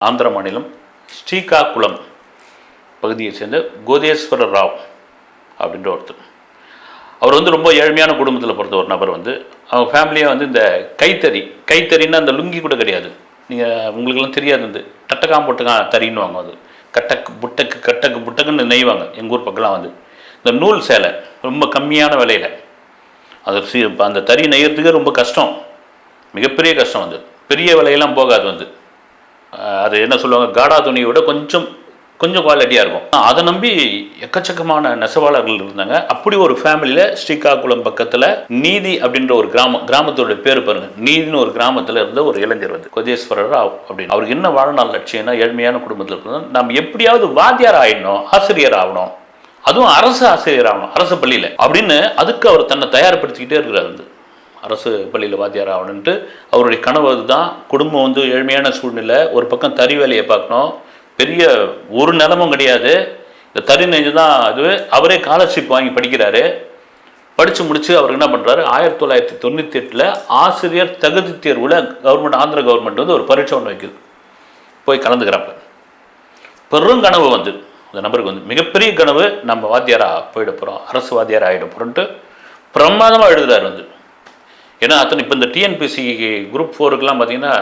ஆந்திர மாநிலம் ஸ்ரீகாகுளம் பகுதியை சேர்ந்த கோதேஸ்வர ராவ் அப்படின்ற ஒருத்தர். அவர் வந்து ரொம்ப ஏழ்மையான குடும்பத்தில் பிறந்த ஒரு நபர். வந்து அவங்க ஃபேமிலியாக வந்து இந்த கைத்தறின்னா அந்த லுங்கி கூட கிடையாது. நீங்கள் உங்களுக்கெல்லாம் தெரியாது. வந்து டட்டக்காம் பொட்டக்காம் தறின்னு வாங்க. அது கட்டக்கு புட்டக்குன்னு நெய்வாங்க. எங்கள் ஊர் பக்கம்லாம் வந்து இந்த நூல் சேலை ரொம்ப கம்மியான விலையில் அது அந்த தறி நெய்யறதுக்கே ரொம்ப கஷ்டம், மிகப்பெரிய கஷ்டம். வந்து பெரிய விலையெல்லாம் போகாது. வந்து அது என்ன சொல்லுவாங்க, காடா துணியோட கொஞ்சம் குவாலிட்டியாக இருக்கும். அதை நம்பி எக்கச்சக்கமான நெசவாளர்கள் இருந்தாங்க. அப்படி ஒரு ஃபேமிலியில் ஸ்ரீகாகுளம் பக்கத்தில் நீதி அப்படின்ற ஒரு கிராமத்தோட பேர் பாருங்க, நீதினு ஒரு கிராமத்தில் இருந்த ஒரு இளைஞர் வந்து கோதேஸ்வர ராவ் அப்படின்னு. அவருக்கு என்ன வாழ்நாள் லட்சியம்னா, ஏழ்மையான குடும்பத்தில் இருக்கிறது நம்ம எப்படியாவது வாத்தியார் ஆகிடணும், ஆசிரியர் ஆகணும், அதுவும் அரசு ஆசிரியர் ஆகணும், அரசு பள்ளியில் அப்படின்னு. அதுக்கு அவர் தன்னை தயார்படுத்திக்கிட்டே இருக்கிறார். வந்து அரசு பள்ளியில் வாத்தியார் ஆகணுன்ட்டு அவருடைய கனவு அதுதான். குடும்பம் வந்து ஏழ்மையான சூழ்நிலை, ஒரு பக்கம் தறி வேலையை பார்க்கணும், பெரிய ஒரு நிலமும் கிடையாது, இந்த தறி நெஞ்சு தான் அது. அவரே ஸ்காலர்ஷிப் வாங்கி படிக்கிறாரு. படித்து முடித்து அவர் என்ன பண்ணுறாரு, 1998 ஆசிரியர் தகுதி தேர்வில் ஆந்திர கவர்மெண்ட் வந்து ஒரு பரீட்சை ஒன்று வைக்குது. போய் கலந்துக்கிறாப்ப பெரும் கனவு வந்து அந்த நபருக்கு வந்து மிகப்பெரிய கனவு, நம்ம வாத்தியாராக போயிட போகிறோம், அரசு வாத்தியார் ஆகிட போகிறோன்ட்டு பிரமாதமாக எழுதுகிறார். வந்து ஏன்னா அத்தனை இப்போ இந்த டிஎன்பிசி குரூப் 4க்கெலாம் பார்த்தீங்கன்னா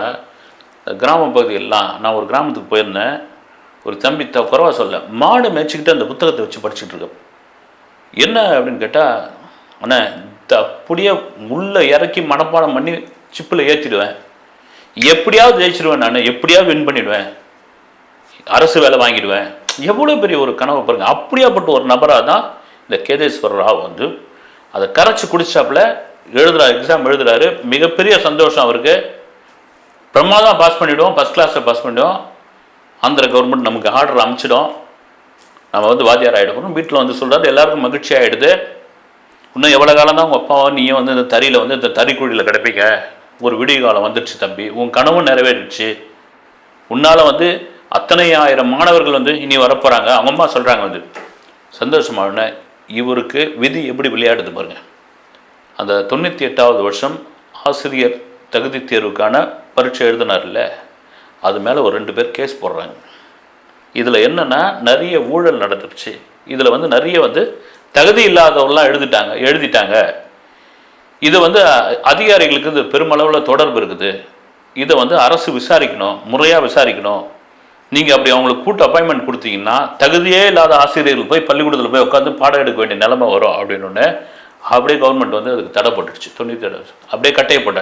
கிராம பகுதியெல்லாம், நான் ஒரு கிராமத்துக்கு போயிருந்தேன். ஒரு தம்பி குறவா சொல்ல மாடு மேய்ச்சிக்கிட்டு அந்த புத்தகத்தை வச்சு படிச்சுட்டு இருக்கேன். என்ன அப்படின்னு கேட்டால், ஆனால் அப்படியே முள்ளை இறக்கி மனப்பாடம் பண்ணி சிப்பில் ஏற்றிடுவேன், எப்படியாவது ஜெயிச்சிடுவேன், நான் எப்படியாவது வின் பண்ணிவிடுவேன், அரசு வேலை வாங்கிடுவேன். எவ்வளோ பெரிய ஒரு கனவை பாருங்கள். அப்படியாப்பட்ட ஒரு நபராக தான் இந்த கோதேஸ்வர ராவ் வந்து அதை கரைச்சி குடிச்சாப்புல எக்ஸாம் எழுதுறாரு. மிகப்பெரிய சந்தோஷம் அவருக்கு. பிரமாதம் பாஸ் பண்ணிவிடுவோம், ஃபஸ்ட் கிளாஸில் பாஸ் பண்ணிவிடுவோம், ஆந்திர கவர்மெண்ட் நமக்கு ஆர்டர் அமைச்சிடும், நம்ம வந்து வாத்தியார் ஆகிடுவோம். வீட்டில் வந்து சொல்கிறாரு, எல்லாருக்கும் மகிழ்ச்சி ஆகிடுது. இன்னும் எவ்வளோ காலம் தான் உங்கள் அப்பாவும் நீயும் வந்து இந்த தறியில் வந்து இந்த தறிக்குழியில் கிடப்பீங்க, ஒரு விடிய காலம் வந்துடுச்சு தம்பி, உன் கனவும் நிறைவேறிடுச்சு, உன்னால் வந்து அத்தனை ஆயிரம் மாணவர்கள் வந்து இனி வரப்போகிறாங்க. அவங்க அம்மா சொல்கிறாங்க வந்து சந்தோஷமான. இவருக்கு விதி எப்படி விளையாடுது பாருங்கள். அந்த 98வது வருஷம் ஆசிரியர் தகுதி தேர்வுக்கான பரீட்சை எழுதினார்ல, அது மேலே ஒரு 2 பேர் கேஸ் போடுறாங்க. இதில் என்னென்னா, நிறைய ஊழல் நடந்துருச்சு. இதில் வந்து நிறைய வந்து தகுதி இல்லாதவங்களாம் எழுதிட்டாங்க. இது வந்து அதிகாரிகளுக்கு இது பெருமளவில் தொடர்பு இருக்குது. இதை வந்து அரசு விசாரிக்கணும், முறையாக விசாரிக்கணும். நீங்கள் அப்படி அவங்களுக்கு கூட்டு அப்பாயின்மெண்ட் கொடுத்தீங்கன்னா தகுதியே இல்லாத ஆசிரியர்கள் போய் பள்ளிக்கூடத்தில் போய் உட்காந்து பாடம் எடுக்க வேண்டிய நிலைமை வரும் அப்படின்னு. அப்படியே கவர்மெண்ட் வந்து அதுக்கு தடை போட்டுடுச்சு. 97 அப்படியே கட்டையை போட்டாச்சு.